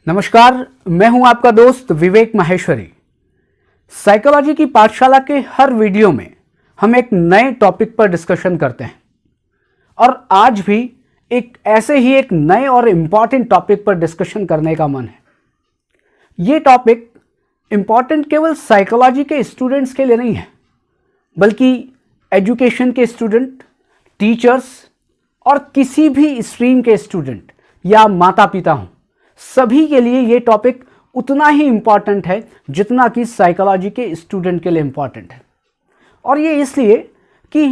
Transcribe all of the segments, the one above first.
नमस्कार, मैं हूं आपका दोस्त विवेक माहेश्वरी। साइकोलॉजी की पाठशाला के हर वीडियो में हम एक नए टॉपिक पर डिस्कशन करते हैं और आज भी एक नए और इम्पॉर्टेंट टॉपिक पर डिस्कशन करने का मन है। ये टॉपिक इम्पॉर्टेंट केवल साइकोलॉजी के स्टूडेंट्स के लिए नहीं है, बल्कि एजुकेशन के स्टूडेंट, टीचर्स और किसी भी स्ट्रीम के स्टूडेंट या माता पिता हों, सभी के लिए ये टॉपिक उतना ही इम्पॉर्टेंट है जितना कि साइकोलॉजी के स्टूडेंट के लिए इम्पॉर्टेंट है। और ये इसलिए कि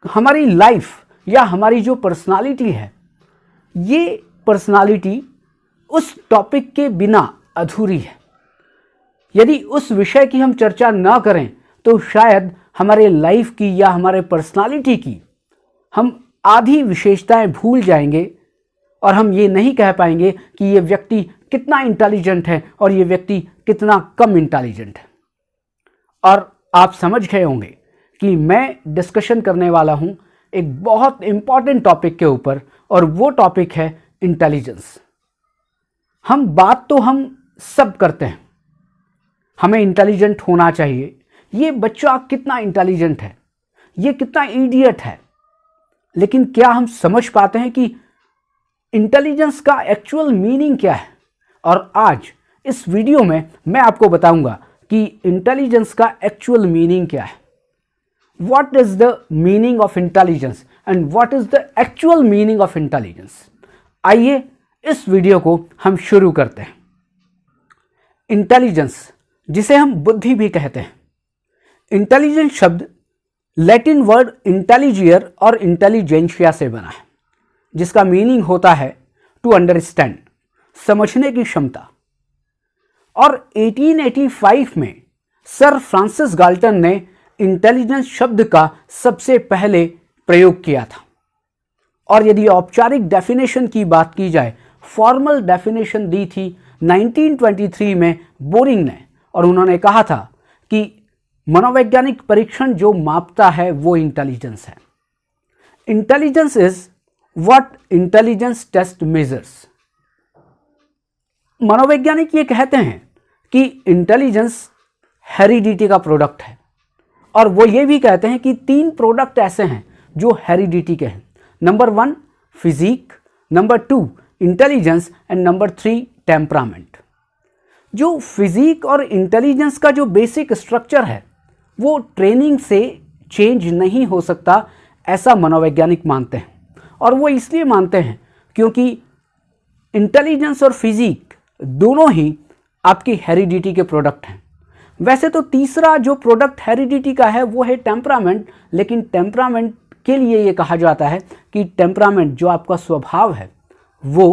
हमारी लाइफ या हमारी जो पर्सनालिटी है, ये पर्सनालिटी उस टॉपिक के बिना अधूरी है। यदि उस विषय की हम चर्चा ना करें तो शायद हमारे लाइफ की या हमारे पर्सनालिटी की हम आधी विशेषताएं भूल जाएंगे और हम ये नहीं कह पाएंगे कि ये व्यक्ति कितना इंटेलिजेंट है और ये व्यक्ति कितना कम इंटेलिजेंट है। और आप समझ गए होंगे कि मैं डिस्कशन करने वाला हूं एक बहुत इंपॉर्टेंट टॉपिक के ऊपर, और वो टॉपिक है इंटेलिजेंस। बात तो हम सब करते हैं, हमें इंटेलिजेंट होना चाहिए, ये बच्चा कितना इंटेलिजेंट है, ये कितना इडियट है। लेकिन क्या हम समझ पाते हैं कि इंटेलिजेंस का एक्चुअल मीनिंग क्या है? और आज इस वीडियो में मैं आपको बताऊंगा कि इंटेलिजेंस का एक्चुअल मीनिंग क्या है। What is the meaning of intelligence and what is the actual meaning of intelligence. आइए इस वीडियो को हम शुरू करते हैं। इंटेलिजेंस, जिसे हम बुद्धि भी कहते हैं, इंटेलिजेंस शब्द लैटिन वर्ड इंटेलिजियर और इंटेलिजेंशिया से बना है, जिसका मीनिंग होता है टू अंडरस्टैंड, समझने की क्षमता। और 1885 में सर फ्रांसिस गाल्टन ने इंटेलिजेंस शब्द का सबसे पहले प्रयोग किया था। और यदि औपचारिक डेफिनेशन की बात की जाए, फॉर्मल डेफिनेशन दी थी 1923 में बोरिंग ने, और उन्होंने कहा था कि मनोवैज्ञानिक परीक्षण जो मापता है वो इंटेलिजेंस है। Intelligence is what intelligence test measures. मनोवैज्ञानिक ये कहते हैं कि इंटेलिजेंस हेरिडिटी का प्रोडक्ट है, और वो ये भी कहते हैं कि 3 प्रोडक्ट ऐसे हैं जो हेरिडिटी के हैं। Number 1 physique, number 2 intelligence and number 3 temperament. जो फिजिक और इंटेलिजेंस का जो बेसिक स्ट्रक्चर है वो ट्रेनिंग से चेंज नहीं हो सकता, ऐसा मनोवैज्ञानिक मानते हैं। और वो इसलिए मानते हैं क्योंकि इंटेलिजेंस और फिजिक दोनों ही आपकी हेरिडिटी के प्रोडक्ट हैं। वैसे तो तीसरा जो प्रोडक्ट हेरिडिटी का है वो है टेम्परामेंट, लेकिन टेम्परामेंट के लिए ये कहा जाता है कि टेम्परामेंट जो आपका स्वभाव है वो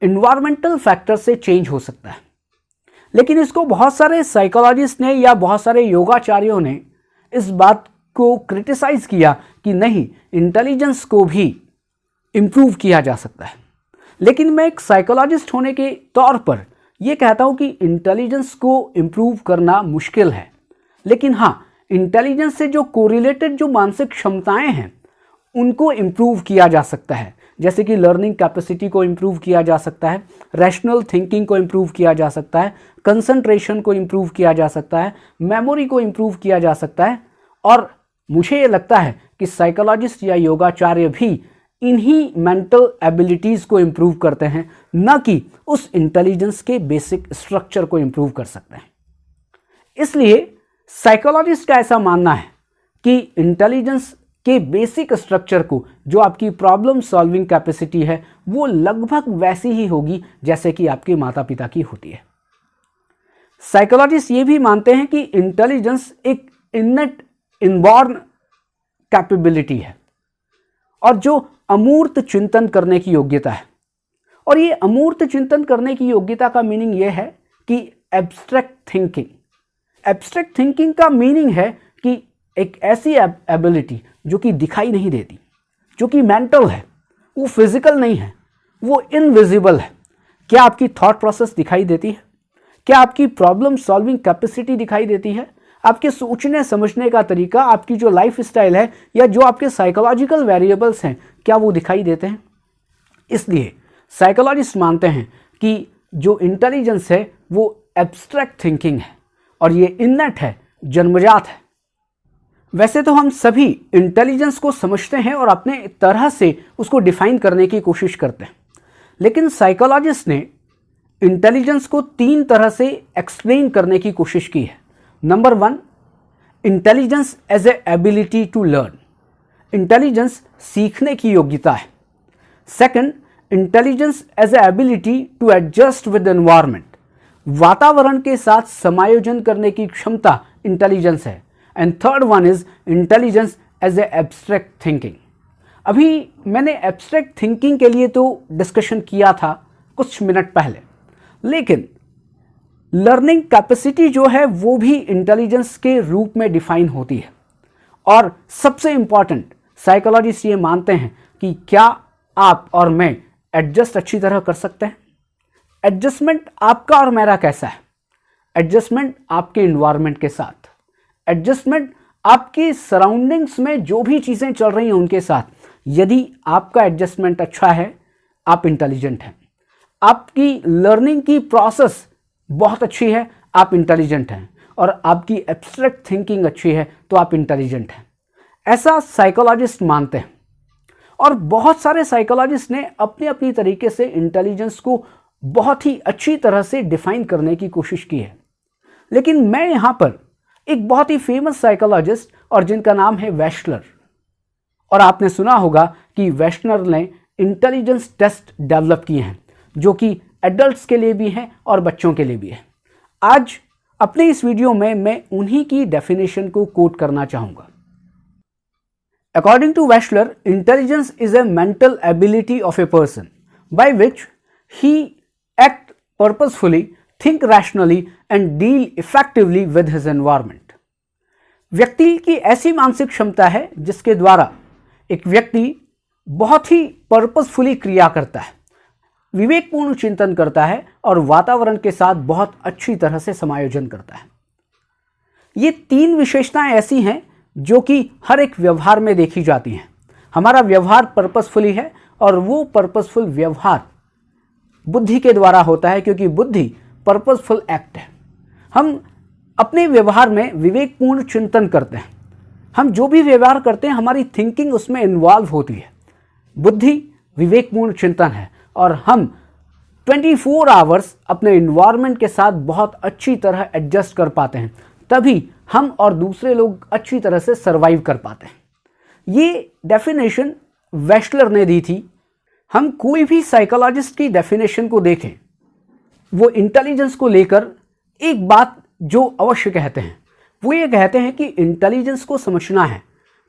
इन्वायरमेंटल फैक्टर से चेंज हो सकता है। लेकिन इसको बहुत सारे साइकोलॉजिस्ट ने या बहुत सारे योगाचार्यों ने इस बात को क्रिटिसाइज किया कि नहीं, इंटेलिजेंस को भी इम्प्रूव किया जा सकता है। लेकिन मैं एक साइकोलॉजिस्ट होने के तौर पर यह कहता हूं कि इंटेलिजेंस को इम्प्रूव करना मुश्किल है, लेकिन हाँ, इंटेलिजेंस से जो कोरिलेटेड जो मानसिक क्षमताएं हैं उनको इम्प्रूव किया जा सकता है। जैसे कि लर्निंग कैपेसिटी को इम्प्रूव किया जा सकता है, रैशनल थिंकिंग को इम्प्रूव किया जा सकता है, कंसंट्रेशन को इम्प्रूव किया जा सकता है, मेमोरी को इम्प्रूव किया जा सकता है। और मुझे ये लगता है कि साइकोलॉजिस्ट या योगाचार्य भी इन्हीं मेंटल एबिलिटीज को इम्प्रूव करते हैं, न कि उस इंटेलिजेंस के बेसिक स्ट्रक्चर को इम्प्रूव कर सकते हैं। इसलिए साइकोलॉजिस्ट का ऐसा मानना है कि इंटेलिजेंस के बेसिक स्ट्रक्चर को, जो आपकी प्रॉब्लम सॉल्विंग कैपेसिटी है, वो लगभग वैसी ही होगी जैसे कि आपके माता पिता की होती है। साइकोलॉजिस्ट ये भी मानते हैं कि इंटेलिजेंस एक इननेट इनबॉर्न कैपेबिलिटी है और जो अमूर्त चिंतन करने की योग्यता है। और ये अमूर्त चिंतन करने की योग्यता का मीनिंग ये है कि एब्स्ट्रैक्ट थिंकिंग। एब्स्ट्रैक्ट थिंकिंग का मीनिंग है कि एक ऐसी एबिलिटी जो कि दिखाई नहीं देती, जो कि मेंटल है, वो फिजिकल नहीं है, वो इनविजिबल है। क्या आपकी थॉट प्रोसेस दिखाई देती है? क्या आपकी प्रॉब्लम सॉल्विंग कैपेसिटी दिखाई देती है? आपके सोचने समझने का तरीका, आपकी जो लाइफ स्टाइल है या जो आपके साइकोलॉजिकल वेरिएबल्स हैं, क्या वो दिखाई देते हैं? इसलिए साइकोलॉजिस्ट मानते हैं कि जो इंटेलिजेंस है वो एब्स्ट्रैक्ट थिंकिंग है और ये इननेट है, जन्मजात है। वैसे तो हम सभी इंटेलिजेंस को समझते हैं और अपने तरह से उसको डिफाइन करने की कोशिश करते हैं, लेकिन साइकोलॉजिस्ट ने इंटेलिजेंस को 3 तरह से एक्सप्लेन करने की कोशिश की है। Number 1, intelligence as a ability to learn. Intelligence सीखने की योग्यता है। Second, intelligence as a ability to adjust with environment. वातावरण के साथ समायोजन करने की क्षमता इंटेलिजेंस है। And third one is intelligence as a abstract thinking. अभी मैंने एब्स्ट्रैक्ट थिंकिंग के लिए तो डिस्कशन किया था कुछ मिनट पहले, लेकिन लर्निंग कैपेसिटी जो है वो भी इंटेलिजेंस के रूप में डिफाइन होती है। और सबसे इंपॉर्टेंट, साइकोलॉजिस्ट ये मानते हैं कि क्या आप और मैं एडजस्ट अच्छी तरह कर सकते हैं। एडजस्टमेंट आपका और मेरा कैसा है? एडजस्टमेंट आपके इन्वायरमेंट के साथ, एडजस्टमेंट आपकी सराउंडिंग्स में जो भी चीज़ें चल रही हैं उनके साथ। यदि आपका एडजस्टमेंट अच्छा है, आप इंटेलिजेंट हैं। आपकी लर्निंग की प्रोसेस बहुत अच्छी है, आप इंटेलिजेंट हैं। और आपकी एब्स्ट्रैक्ट थिंकिंग अच्छी है तो आप इंटेलिजेंट हैं। ऐसा साइकोलॉजिस्ट मानते हैं। और बहुत सारे साइकोलॉजिस्ट ने अपनी अपनी तरीके से इंटेलिजेंस को बहुत ही अच्छी तरह से डिफाइन करने की कोशिश की है। लेकिन मैं यहां पर एक बहुत ही फेमस साइकोलॉजिस्ट और जिनका नाम है वेशलर, और आपने सुना होगा कि वेशलर ने इंटेलिजेंस टेस्ट डेवलप किए हैं जो कि एडल्ट्स के लिए भी हैं और बच्चों के लिए भी है। आज अपने इस वीडियो में मैं उन्हीं की डेफिनेशन को कोट करना चाहूंगा। According to Wechsler, intelligence is a mental ability of a person by which he act purposefully, think rationally and deal effectively with his environment. व्यक्ति की ऐसी मानसिक क्षमता है जिसके द्वारा एक व्यक्ति बहुत ही पर्पसफुली क्रिया करता है, विवेकपूर्ण चिंतन करता है और वातावरण के साथ बहुत अच्छी तरह से समायोजन करता है। ये 3 विशेषताएं ऐसी हैं जो कि हर एक व्यवहार में देखी जाती हैं। हमारा व्यवहार पर्पसफुली है और वो पर्पसफुल व्यवहार बुद्धि के द्वारा होता है, क्योंकि बुद्धि पर्पसफुल एक्ट है। हम अपने व्यवहार में विवेकपूर्ण चिंतन करते हैं। हम जो भी व्यवहार करते हैं हमारी थिंकिंग उसमें इन्वॉल्व होती है। बुद्धि विवेकपूर्ण चिंतन है और हम 24 आवर्स अपने इन्वायरमेंट के साथ बहुत अच्छी तरह एडजस्ट कर पाते हैं, तभी हम और दूसरे लोग अच्छी तरह से सरवाइव कर पाते हैं। ये डेफिनेशन वेशलर ने दी थी। हम कोई भी साइकोलॉजिस्ट की डेफिनेशन को देखें, वो इंटेलिजेंस को लेकर एक बात जो अवश्य कहते हैं वो ये कहते हैं कि इंटेलिजेंस को समझना है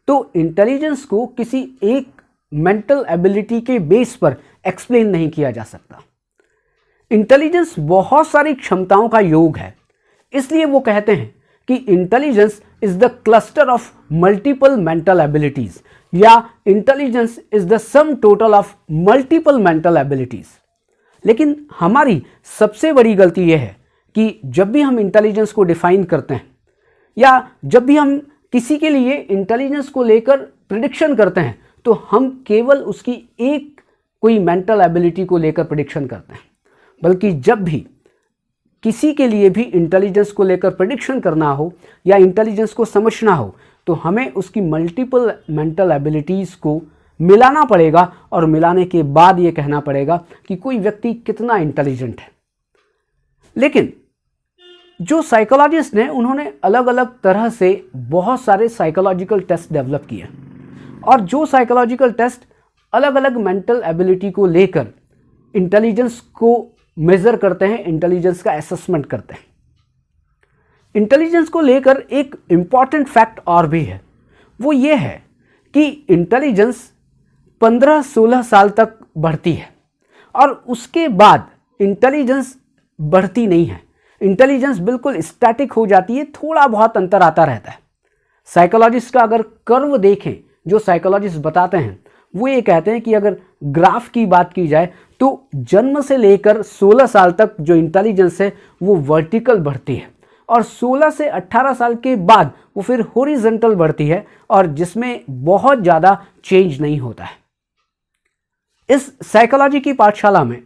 तो इंटेलिजेंस को किसी एक मेंटल एबिलिटी के बेस पर एक्सप्लेन नहीं किया जा सकता। इंटेलिजेंस बहुत सारी क्षमताओं का योग है, इसलिए वो कहते हैं कि intelligence is the cluster of multiple mental abilities, या intelligence is the sum total of multiple mental abilities. लेकिन हमारी सबसे बड़ी गलती यह है कि जब भी हम इंटेलिजेंस को डिफाइन करते हैं या जब भी हम किसी के लिए इंटेलिजेंस को लेकर प्रिडिक्शन करते हैं तो हम केवल उसकी एक कोई मेंटल एबिलिटी को लेकर प्रिडिक्शन करते हैं, बल्कि जब भी किसी के लिए भी इंटेलिजेंस को लेकर प्रेडिक्शन करना हो या इंटेलिजेंस को समझना हो तो हमें उसकी मल्टीपल मेंटल एबिलिटीज़ को मिलाना पड़ेगा और मिलाने के बाद ये कहना पड़ेगा कि कोई व्यक्ति कितना इंटेलिजेंट है। लेकिन जो साइकोलॉजिस्ट ने उन्होंने अलग अलग तरह से बहुत सारे साइकोलॉजिकल टेस्ट डेवलप किए और जो साइकोलॉजिकल टेस्ट अलग अलग मेंटल एबिलिटी को लेकर इंटेलिजेंस को मेजर करते हैं, इंटेलिजेंस का असेसमेंट करते हैं। इंटेलिजेंस को लेकर एक इंपॉर्टेंट फैक्ट और भी है, वो ये है कि इंटेलिजेंस 15-16 साल तक बढ़ती है और उसके बाद इंटेलिजेंस बढ़ती नहीं है। इंटेलिजेंस बिल्कुल स्टैटिक हो जाती है, थोड़ा बहुत अंतर आता रहता है। साइकोलॉजिस्ट का अगर कर्व देखें, जो साइकोलॉजिस्ट बताते हैं वो ये कहते हैं कि अगर ग्राफ की बात की जाए तो जन्म से लेकर 16 साल तक जो इंटेलिजेंस है वो वर्टिकल बढ़ती है और 16 से 18 साल के बाद वो फिर हॉरिजॉन्टल बढ़ती है और जिसमें बहुत ज़्यादा चेंज नहीं होता है। इस साइकोलॉजी की पाठशाला में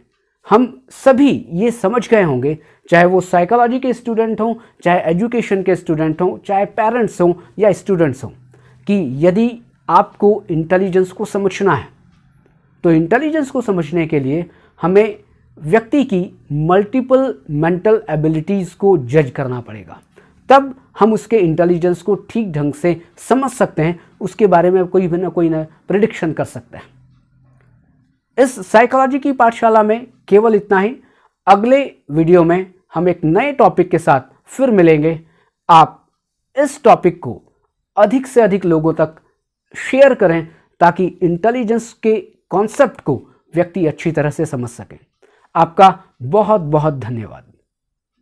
हम सभी ये समझ गए होंगे, चाहे वो साइकोलॉजी के स्टूडेंट हों, चाहे एजुकेशन के स्टूडेंट हों, चाहे पेरेंट्स हों या स्टूडेंट्स हों, कि यदि आपको इंटेलिजेंस को समझना है तो इंटेलिजेंस को समझने के लिए हमें व्यक्ति की मल्टीपल मेंटल एबिलिटीज़ को जज करना पड़ेगा। तब हम उसके इंटेलिजेंस को ठीक ढंग से समझ सकते हैं, उसके बारे में कोई ना प्रिडिक्शन कर सकते हैं। इस साइकोलॉजी की पाठशाला में केवल इतना ही। अगले वीडियो में हम एक नए टॉपिक के साथ फिर मिलेंगे। आप इस टॉपिक को अधिक से अधिक लोगों तक शेयर करें ताकि इंटेलिजेंस के कॉन्सेप्ट को व्यक्ति अच्छी तरह से समझ सके। आपका बहुत बहुत धन्यवाद।